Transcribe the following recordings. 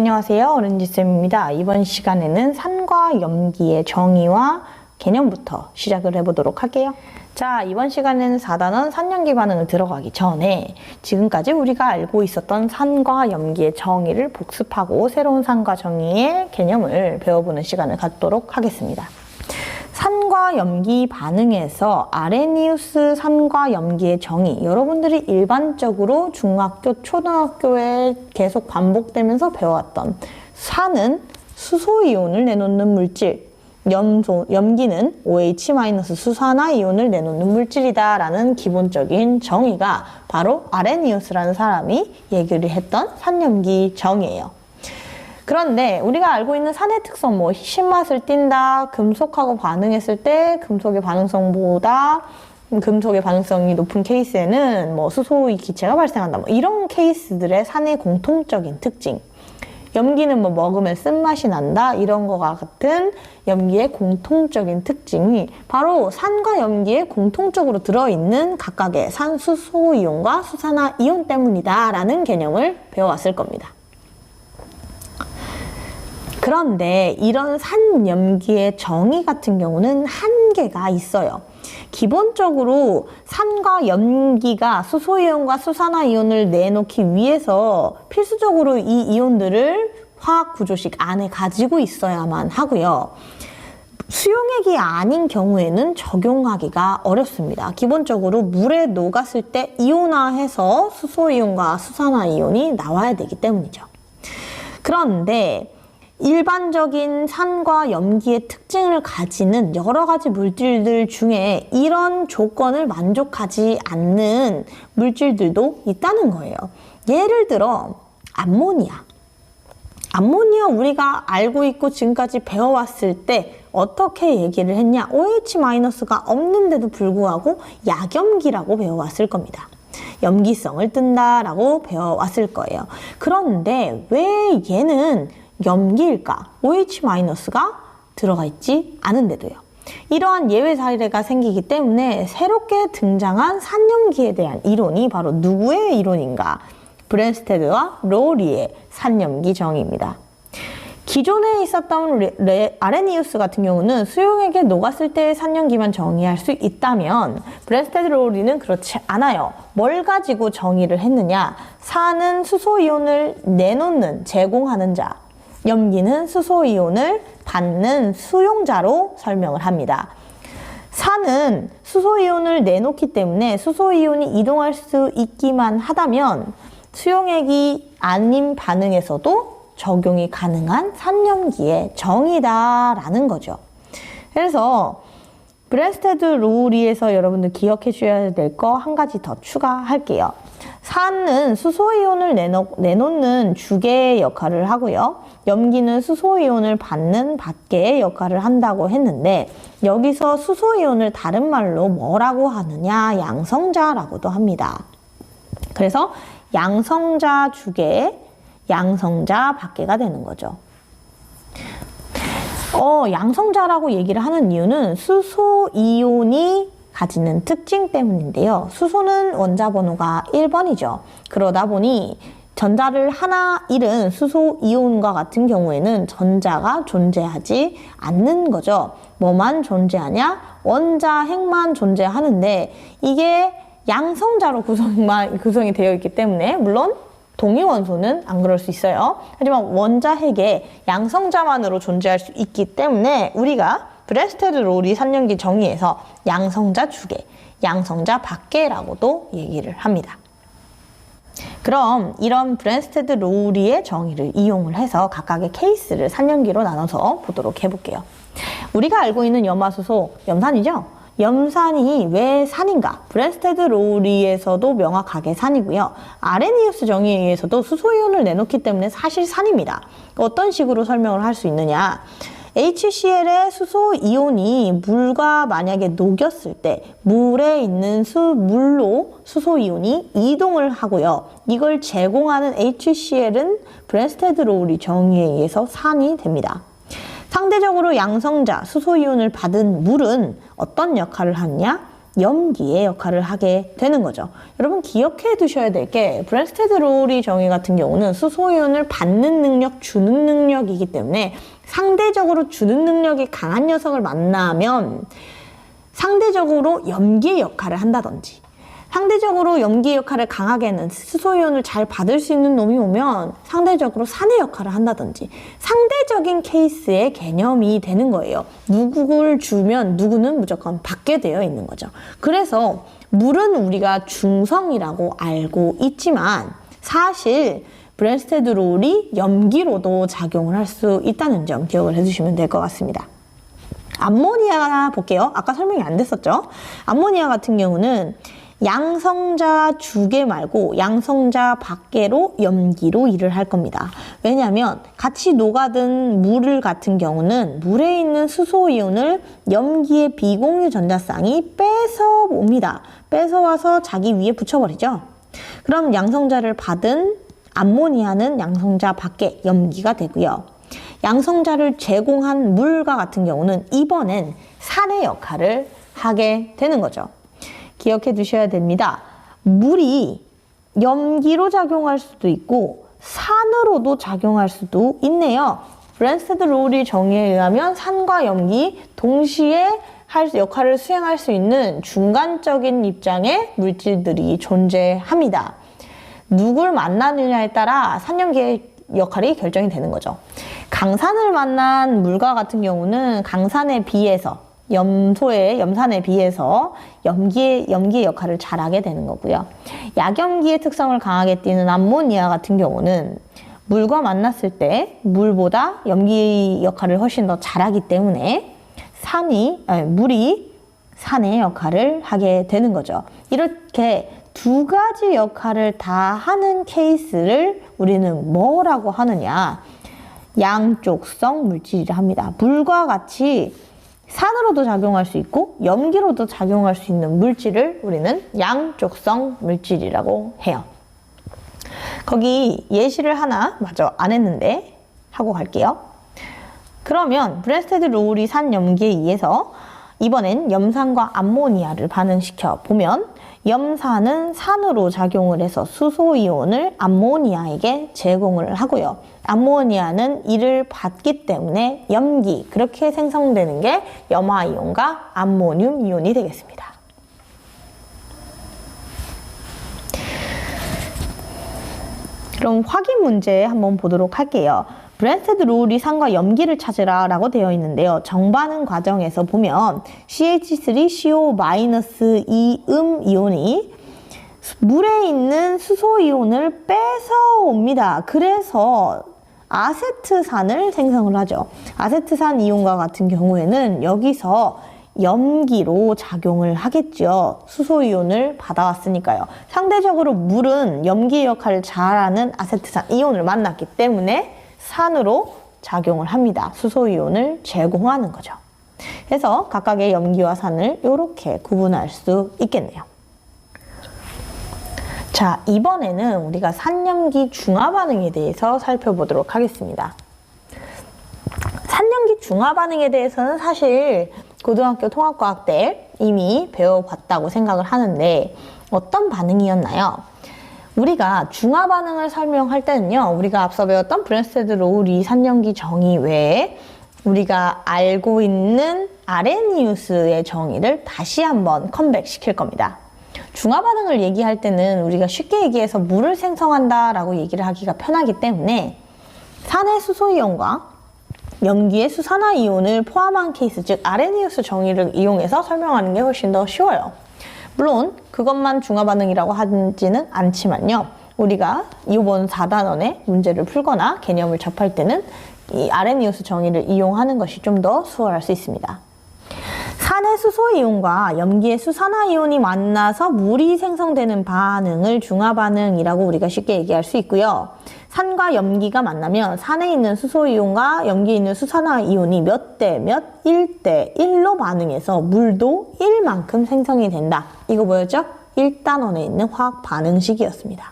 안녕하세요. 오렌지쌤입니다. 이번 시간에는 산과 염기의 정의와 개념부터 시작을 해보도록 할게요. 자, 이번 시간에는 4단원 산염기 반응을 들어가기 전에 지금까지 우리가 알고 있었던 산과 염기의 정의를 복습하고 새로운 산과 정의의 개념을 배워보는 시간을 갖도록 하겠습니다. 산과 염기 반응에서 아레니우스 산과 염기의 정의, 여러분들이 일반적으로 중학교, 초등학교에 계속 반복되면서 배워왔던 산은 수소이온을 내놓는 물질, 염기는 OH- 수산화이온을 내놓는 물질이다 라는 기본적인 정의가 바로 아레니우스라는 사람이 얘기를 했던 산염기 정의예요. 그런데 우리가 알고 있는 산의 특성, 신맛을 띈다, 금속하고 반응했을 때 금속의 반응성보다 금속의 반응성이 높은 케이스에는 수소의 기체가 발생한다, 이런 케이스들의 산의 공통적인 특징. 염기는 먹으면 쓴맛이 난다, 이런 거와 같은 염기의 공통적인 특징이 바로 산과 염기에 공통적으로 들어있는 각각의 산수소이온과 수산화이온 때문이다 라는 개념을 배워왔을 겁니다. 그런데 이런 산염기의 정의 같은 경우는 한계가 있어요. 기본적으로 산과 염기가 수소이온과 수산화이온을 내놓기 위해서 필수적으로 이 이온들을 화학 구조식 안에 가지고 있어야만 하고요. 수용액이 아닌 경우에는 적용하기가 어렵습니다. 기본적으로 물에 녹았을 때 이온화해서 수소이온과 수산화이온이 나와야 되기 때문이죠. 그런데 일반적인 산과 염기의 특징을 가지는 여러 가지 물질들 중에 이런 조건을 만족하지 않는 물질들도 있다는 거예요. 예를 들어 암모니아 우리가 알고 있고 지금까지 배워왔을 때 어떻게 얘기를 했냐? OH-가 없는데도 불구하고 약염기라고 배워왔을 겁니다. 염기성을 띈다라고 배워왔을 거예요. 그런데 왜 얘는 염기일까? OH-가 들어가 있지 않은데도요. 이러한 예외 사례가 생기기 때문에 새롭게 등장한 산염기에 대한 이론이 바로 누구의 이론인가? 브랜스테드와 로리의 산염기 정의입니다. 기존에 있었던 아레니우스 같은 경우는 수용액에 녹았을 때의 산염기만 정의할 수 있다면 브랜스테드 로리는 그렇지 않아요. 뭘 가지고 정의를 했느냐? 산은 수소이온을 내놓는, 제공하는 자, 염기는 수소이온을 받는 수용자로 설명을 합니다. 산은 수소이온을 내놓기 때문에 수소이온이 이동할 수 있기만 하다면 수용액이 아닌 반응에서도 적용이 가능한 산염기의 정의다라는 거죠. 그래서 브랜스테드 로리에서 여러분들 기억해 주셔야 될 거 한 가지 더 추가할게요. 산은 수소이온을 내놓는 주계의 역할을 하고요. 염기는 수소이온을 받는 받계의 역할을 한다고 했는데 여기서 수소이온을 다른 말로 뭐라고 하느냐? 양성자라고도 합니다. 그래서 양성자 주계, 양성자 받계가 되는 거죠. 양성자라고 얘기를 하는 이유는 수소이온이 가지는 특징 때문인데요. 수소는 원자 번호가 1번이죠. 그러다 보니 전자를 하나 잃은 수소이온과 같은 경우에는 전자가 존재하지 않는 거죠. 뭐만 존재하냐? 원자 핵만 존재하는데 이게 양성자로 구성이 되어 있기 때문에 물론 동위원소는 안 그럴 수 있어요. 하지만 원자 핵에 양성자만으로 존재할 수 있기 때문에 우리가 브랜스테드 로리 산염기 정의에서 양성자 주계, 양성자 받계라고도 얘기를 합니다. 그럼 이런 브랜스테드 로리의 정의를 이용을 해서 각각의 케이스를 산염기로 나눠서 보도록 해볼게요. 우리가 알고 있는 염화수소, 염산이죠? 염산이 왜 산인가? 브랜스테드 로리에서도 명확하게 산이고요. 아레니우스 정의에 의해서도 수소이온을 내놓기 때문에 사실 산입니다. 어떤 식으로 설명을 할 수 있느냐? HCl의 수소이온이 물과 만약에 녹였을 때 물에 있는 물로 수소이온이 이동을 하고요. 이걸 제공하는 HCl은 브랜스테드 로리 정의에 의해서 산이 됩니다. 상대적으로 양성자, 수소이온을 받은 물은 어떤 역할을 하느냐? 염기의 역할을 하게 되는 거죠. 여러분 기억해 두셔야 될 게 브랜스테드 로우리 정의 같은 경우는 수소이온을 받는 능력, 주는 능력이기 때문에 상대적으로 주는 능력이 강한 녀석을 만나면 상대적으로 염기의 역할을 한다든지, 상대적으로 염기의 역할을 강하게 하는 수소이온을 잘 받을 수 있는 놈이 오면 상대적으로 산의 역할을 한다든지, 상대적인 케이스의 개념이 되는 거예요. 누구를 주면 누구는 무조건 받게 되어 있는 거죠. 그래서 물은 우리가 중성이라고 알고 있지만 사실 브랜스테드 롤이 염기로도 작용을 할 수 있다는 점 기억을 해주시면 될 것 같습니다. 암모니아 볼게요. 아까 설명이 안 됐었죠? 암모니아 같은 경우는 양성자 주계 말고 양성자 밖으로 염기로 일을 할 겁니다. 왜냐하면 같이 녹아든 물 같은 경우는 물에 있는 수소이온을 염기의 비공유 전자쌍이 뺏어 옵니다. 뺏어와서 자기 위에 붙여버리죠. 그럼 양성자를 받은 암모니아는 양성자 밖에 염기가 되고요. 양성자를 제공한 물과 같은 경우는 이번엔 산의 역할을 하게 되는 거죠. 기억해 두셔야 됩니다. 물이 염기로 작용할 수도 있고 산으로도 작용할 수도 있네요. 브랜스테드 롤이 정의에 의하면 산과 염기 동시에 역할을 수행할 수 있는 중간적인 입장의 물질들이 존재합니다. 누굴 만나느냐에 따라 산염기의 역할이 결정이 되는 거죠. 강산을 만난 물과 같은 경우는 강산에 비해서 염산에 비해서 염기의 역할을 잘하게 되는 거고요. 약염기의 특성을 강하게 띠는 암모니아 같은 경우는 물과 만났을 때 물보다 염기 역할을 훨씬 더 잘하기 때문에 물이 산의 역할을 하게 되는 거죠. 이렇게 두 가지 역할을 다 하는 케이스를 우리는 뭐라고 하느냐? 양쪽성 물질이라 합니다. 물과 같이 산으로도 작용할 수 있고 염기로도 작용할 수 있는 물질을 우리는 양쪽성 물질이라고 해요. 거기 예시를 하나 마저 안 했는데 하고 갈게요. 그러면 브랜스테드 롤이 산 염기에 의해서 이번엔 염산과 암모니아를 반응시켜 보면 염산은 산으로 작용을 해서 수소이온을 암모니아에게 제공을 하고요. 암모니아는 이를 받기 때문에 염기, 그렇게 생성되는 게 염화이온과 암모늄 이온이 되겠습니다. 그럼 확인 문제 한번 보도록 할게요. 브랜스테드 롤이 산과 염기를 찾으라 라고 되어 있는데요. 정반응 과정에서 보면 CH3CO-2 이온이 물에 있는 수소이온을 뺏어옵니다. 그래서 아세트산을 생성을 하죠. 아세트산 이온과 같은 경우에는 여기서 염기로 작용을 하겠죠. 수소이온을 받아왔으니까요. 상대적으로 물은 염기 역할을 잘하는 아세트산 이온을 만났기 때문에 산으로 작용을 합니다. 수소이온을 제공하는 거죠. 그래서 각각의 염기와 산을 이렇게 구분할 수 있겠네요. 자, 이번에는 우리가 산염기 중화반응에 대해서 살펴보도록 하겠습니다. 산염기 중화반응에 대해서는 사실 고등학교 통합과학 때 이미 배워봤다고 생각을 하는데 어떤 반응이었나요? 우리가 중화반응을 설명할 때는요, 우리가 앞서 배웠던 브랜스테드 롤이 산염기 정의 외에 우리가 알고 있는 아레니우스의 정의를 다시 한번 컴백시킬 겁니다. 중화반응을 얘기할 때는 우리가 쉽게 얘기해서 물을 생성한다 라고 얘기를 하기가 편하기 때문에 산의 수소이온과 염기의 수산화이온을 포함한 케이스, 즉 아레니우스 정의를 이용해서 설명하는 게 훨씬 더 쉬워요. 물론 그것만 중화반응이라고 하지는 않지만요. 우리가 이번 4단원의 문제를 풀거나 개념을 접할 때는 이 아레니우스 정의를 이용하는 것이 좀 더 수월할 수 있습니다. 산의 수소이온과 염기의 수산화이온이 만나서 물이 생성되는 반응을 중화반응이라고 우리가 쉽게 얘기할 수 있고요. 산과 염기가 만나면 산에 있는 수소이온과 염기에 있는 수산화이온이 몇 대 몇, 1대 1로 반응해서 물도 1만큼 생성이 된다. 이거 뭐였죠? 1단원에 있는 화학 반응식이었습니다.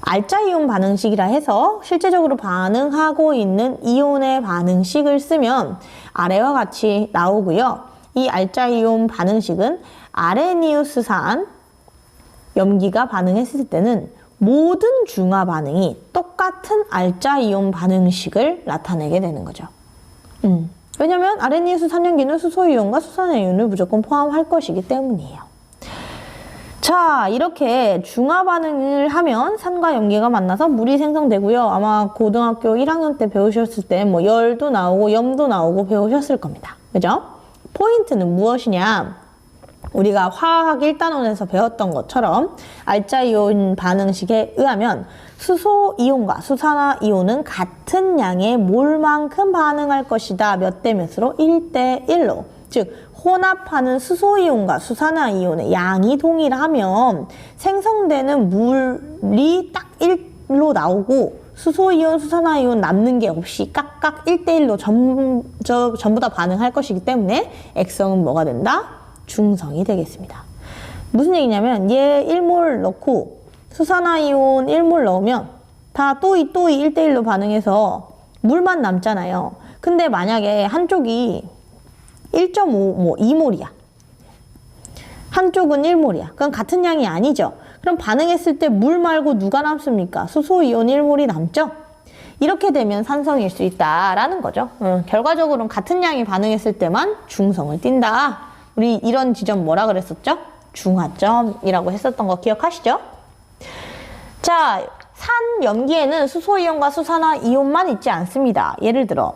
알짜이온 반응식이라 해서 실제적으로 반응하고 있는 이온의 반응식을 쓰면 아래와 같이 나오고요. 이 알짜이온 반응식은 아레니우스산 염기가 반응했을 때는 모든 중화 반응이 똑같은 알짜 이온 반응식을 나타내게 되는 거죠. 왜냐면 아레니우스산 염기는 수소 이온과 수산화 이온을 무조건 포함할 것이기 때문이에요. 자, 이렇게 중화 반응을 하면 산과 염기가 만나서 물이 생성되고요. 아마 고등학교 1학년 때 배우셨을 때 뭐 열도 나오고 염도 나오고 배우셨을 겁니다. 그죠? 포인트는 무엇이냐? 우리가 화학 1단원에서 배웠던 것처럼 알짜 이온 반응식에 의하면 수소 이온과 수산화 이온은 같은 양의 몰만큼 반응할 것이다. 몇 대 몇으로? 1대 1로. 즉 혼합하는 수소 이온과 수산화 이온의 양이 동일하면 생성되는 물이 딱 1로 나오고 수소 이온, 수산화 이온 남는 게 없이 깍깍 1대 1로 전부 다 반응할 것이기 때문에 액성은 뭐가 된다? 중성이 되겠습니다. 무슨 얘기냐면 얘 1몰 넣고 수산화 이온 1몰 넣으면 다 또이 1대1로 반응해서 물만 남잖아요. 근데 만약에 한쪽이 1.5, 뭐 2몰이야. 한쪽은 1몰이야. 그럼 같은 양이 아니죠. 그럼 반응했을 때 물 말고 누가 남습니까? 수소 이온 1몰이 남죠? 이렇게 되면 산성일 수 있다라는 거죠. 결과적으로는 같은 양이 반응했을 때만 중성을 띈다. 우리 이런 지점 뭐라 그랬었죠? 중화점이라고 했었던 거 기억하시죠? 자, 산 염기에는 수소 이온과 수산화 이온만 있지 않습니다. 예를 들어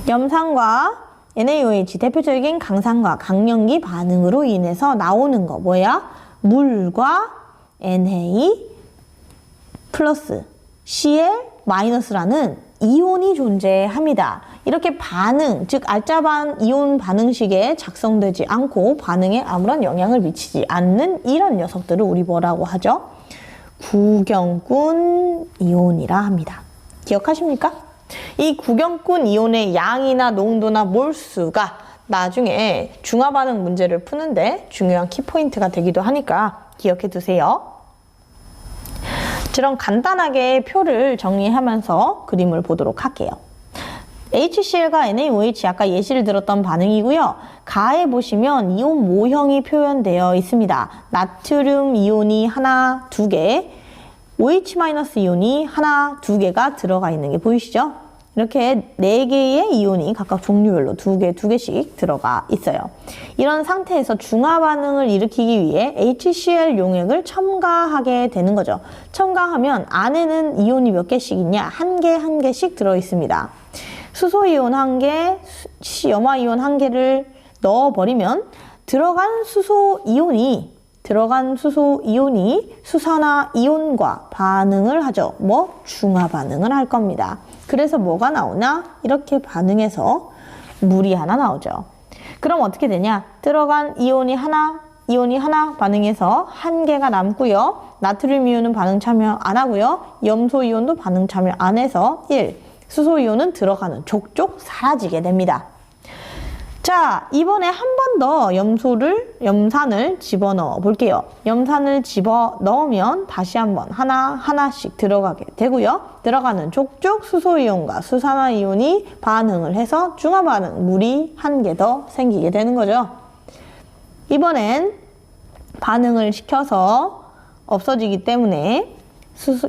염산과 NaOH, 대표적인 강산과 강염기 반응으로 인해서 나오는 거 뭐야? 물과 Na 플러스 Cl 마이너스라는 이온이 존재합니다. 이렇게 반응, 즉 알짜반 이온 반응식에 작성되지 않고 반응에 아무런 영향을 미치지 않는 이런 녀석들을 우리 뭐라고 하죠? 구경꾼 이온이라 합니다. 기억하십니까? 이 구경꾼 이온의 양이나 농도나 몰수가 나중에 중화 반응 문제를 푸는데 중요한 키포인트가 되기도 하니까 기억해 두세요. 그럼 간단하게 표를 정리하면서 그림을 보도록 할게요. HCl과 NaOH 아까 예시를 들었던 반응이고요. 가에 보시면 이온 모형이 표현되어 있습니다. 나트륨 이온이 하나, 두 개, OH- 이온이 하나, 두 개가 들어가 있는 게 보이시죠? 이렇게 4개의 이온이 각각 종류별로 두 개씩 들어가 있어요. 이런 상태에서 중화 반응을 일으키기 위해 HCl 용액을 첨가하게 되는 거죠. 첨가하면 안에는 이온이 몇 개씩 있냐? 한 개씩 들어 있습니다. 수소 이온 1개, 염화 이온 1개를 넣어버리면 들어간 수소 이온이 수산화 이온과 반응을 하죠. 뭐? 중화 반응을 할 겁니다. 그래서 뭐가 나오나? 이렇게 반응해서 물이 하나 나오죠. 그럼 어떻게 되냐? 들어간 이온이 하나 반응해서 1개가 남고요. 나트륨 이온은 반응 참여 안 하고요. 염소 이온도 반응 참여 안 해서 1. 수소 이온은 들어가는 족족 사라지게 됩니다. 자, 이번에 한 번 더 염산을 집어넣어 볼게요. 염산을 집어넣으면 다시 한번 하나씩 들어가게 되고요. 들어가는 족족 수소 이온과 수산화 이온이 반응을 해서 중화 반응, 물이 1개 더 생기게 되는 거죠. 이번엔 반응을 시켜서 없어지기 때문에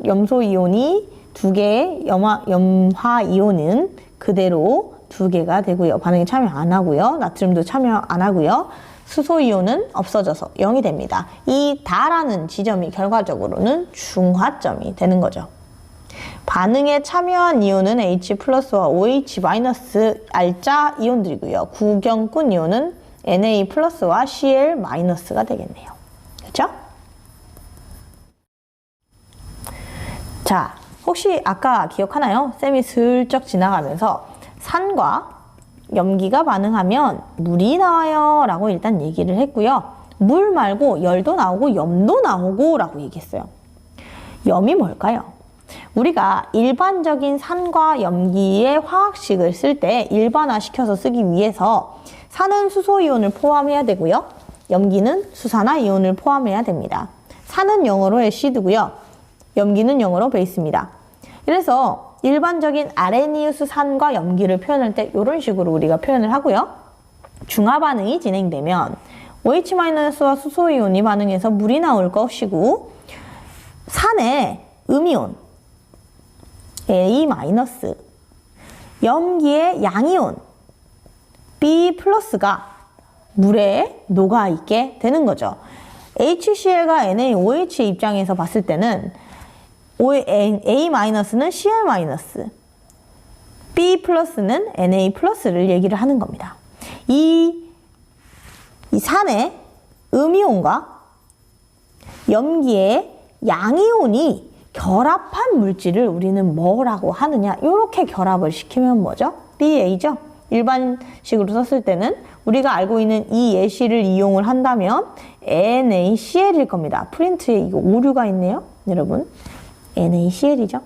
염소 이온이 2개, 염화 이온은 그대로 2개가 되고요. 반응에 참여 안 하고요. 나트륨도 참여 안 하고요. 수소 이온은 없어져서 0이 됩니다. 이 다라는 지점이 결과적으로는 중화점이 되는 거죠. 반응에 참여한 이온은 H+와 OH- 알짜 이온들이고요. 구경꾼 이온은 Na+와 Cl-가 되겠네요. 그렇죠? 자, 혹시 아까 기억하나요? 쌤이 슬쩍 지나가면서 산과 염기가 반응하면 물이 나와요 라고 일단 얘기를 했고요. 물 말고 열도 나오고 염도 나오고 라고 얘기했어요. 염이 뭘까요? 우리가 일반적인 산과 염기의 화학식을 쓸 때 일반화시켜서 쓰기 위해서 산은 수소 이온을 포함해야 되고요. 염기는 수산화 이온을 포함해야 됩니다. 산은 영어로 애시드고요. 염기는 영어로 베이스입니다. 그래서 일반적인 아레니우스 산과 염기를 표현할 때 이런 식으로 우리가 표현을 하고요. 중화 반응이 진행되면 OH-와 수소이온이 반응해서 물이 나올 것이고 산의 음이온 A-, 염기의 양이온 B+가 물에 녹아있게 되는 거죠. HCl과 NaOH의 입장에서 봤을 때는 A-는 Cl-, B+는 Na+를 얘기를 하는 겁니다. 이 산의 음이온과 염기의 양이온이 결합한 물질을 우리는 뭐라고 하느냐? 이렇게 결합을 시키면 뭐죠? BA죠. 일반식으로 썼을 때는 우리가 알고 있는 이 예시를 이용을 한다면 NaCl일 겁니다. 프린트에 이거 오류가 있네요, 여러분. NaCl이죠.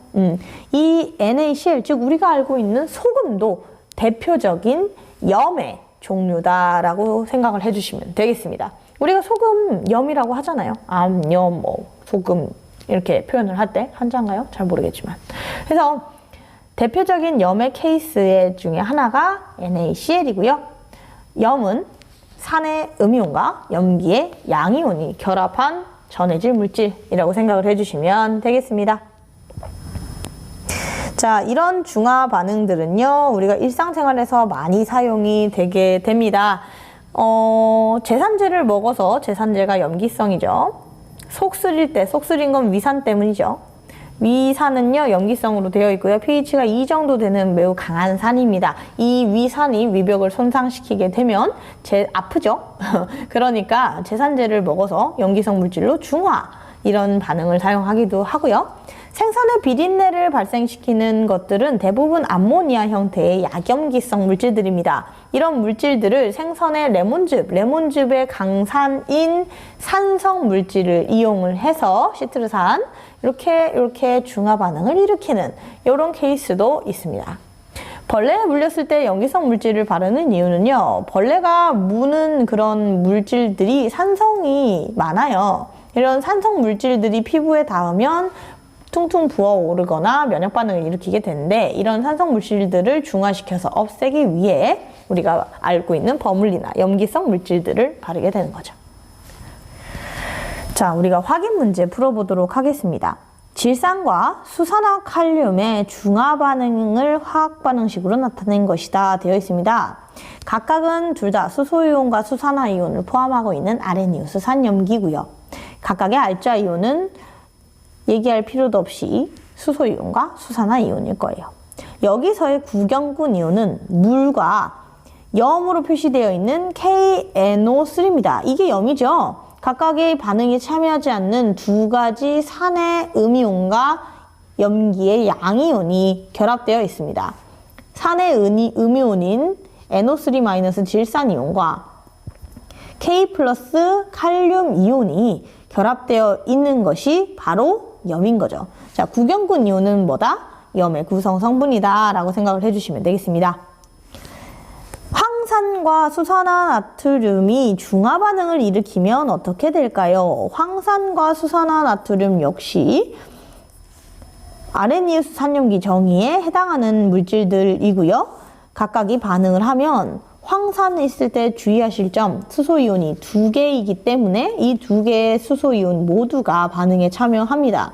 이 NaCl, 즉 우리가 알고 있는 소금도 대표적인 염의 종류다라고 생각을 해주시면 되겠습니다. 우리가 소금 염이라고 하잖아요. 암, 염, 소금 이렇게 표현을 할 때 한자인가요? 잘 모르겠지만. 그래서 대표적인 염의 케이스 중에 하나가 NaCl이고요. 염은 산의 음이온과 염기의 양이온이 결합한 전해질 물질이라고 생각을 해주시면 되겠습니다. 자, 이런 중화 반응들은요, 우리가 일상생활에서 많이 사용이 되게 됩니다. 제산제를 먹어서, 제산제가 염기성이죠. 속 쓰릴 때, 속 쓰린 건 위산 때문이죠. 위산은요, 염기성으로 되어 있고요. pH가 2 정도 되는 매우 강한 산입니다. 이 위산이 위벽을 손상시키게 되면 아프죠? 그러니까 제산제를 먹어서 염기성 물질로 중화, 이런 반응을 사용하기도 하고요. 생선의 비린내를 발생시키는 것들은 대부분 암모니아 형태의 약염기성 물질들입니다. 이런 물질들을 생선의 레몬즙의 강산인 산성 물질을 이용을 해서 시트르산 이렇게 중화 반응을 일으키는 이런 케이스도 있습니다. 벌레에 물렸을 때 염기성 물질을 바르는 이유는요, 벌레가 무는 그런 물질들이 산성이 많아요. 이런 산성 물질들이 피부에 닿으면 퉁퉁 부어오르거나 면역 반응을 일으키게 되는데, 이런 산성 물질들을 중화시켜서 없애기 위해 우리가 알고 있는 버물리나 염기성 물질들을 바르게 되는 거죠. 자, 우리가 확인 문제 풀어보도록 하겠습니다. 질산과 수산화 칼륨의 중화 반응을 화학 반응식으로 나타낸 것이다 되어 있습니다. 각각은 둘 다 수소이온과 수산화 이온을 포함하고 있는 아레니우스 산염기고요. 각각의 알자 이온은 얘기할 필요도 없이 수소이온과 수산화 이온일 거예요. 여기서의 구경군 이온은 물과 염으로 표시되어 있는 KNO3입니다. 이게 염이죠. 각각의 반응에 참여하지 않는 두 가지 산의 음이온과 염기의 양이온이 결합되어 있습니다. 산의 음이온인 NO3- 질산이온과 K+ 칼륨 이온이 결합되어 있는 것이 바로 염인 거죠. 자, 구경군 이온은 뭐다? 염의 구성 성분이다 라고 생각을 해주시면 되겠습니다. 황산과 수산화나트륨이 중화 반응을 일으키면 어떻게 될까요? 황산과 수산화나트륨 역시 아레니우스 산염기 정의에 해당하는 물질들이고요. 각각이 반응을 하면 황산이 있을 때 주의하실 점, 수소이온이 2개이기 때문에 이 2개의 수소이온 모두가 반응에 참여합니다.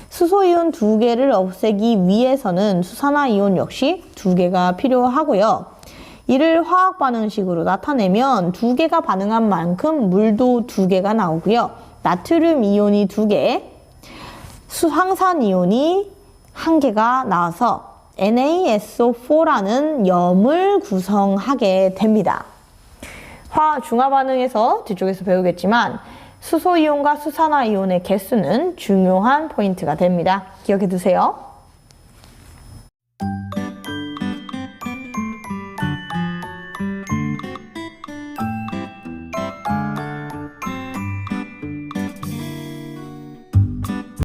수소이온 2개를 없애기 위해서는 수산화이온 역시 2개가 필요하고요. 이를 화학 반응식으로 나타내면 2개가 반응한 만큼 물도 2개가 나오고요. 나트륨 이온이 2개, 황산 이온이 1개가 나와서 NaSO4라는 염을 구성하게 됩니다. 중화 반응에서 뒤쪽에서 배우겠지만 수소이온과 수산화이온의 개수는 중요한 포인트가 됩니다. 기억해 두세요.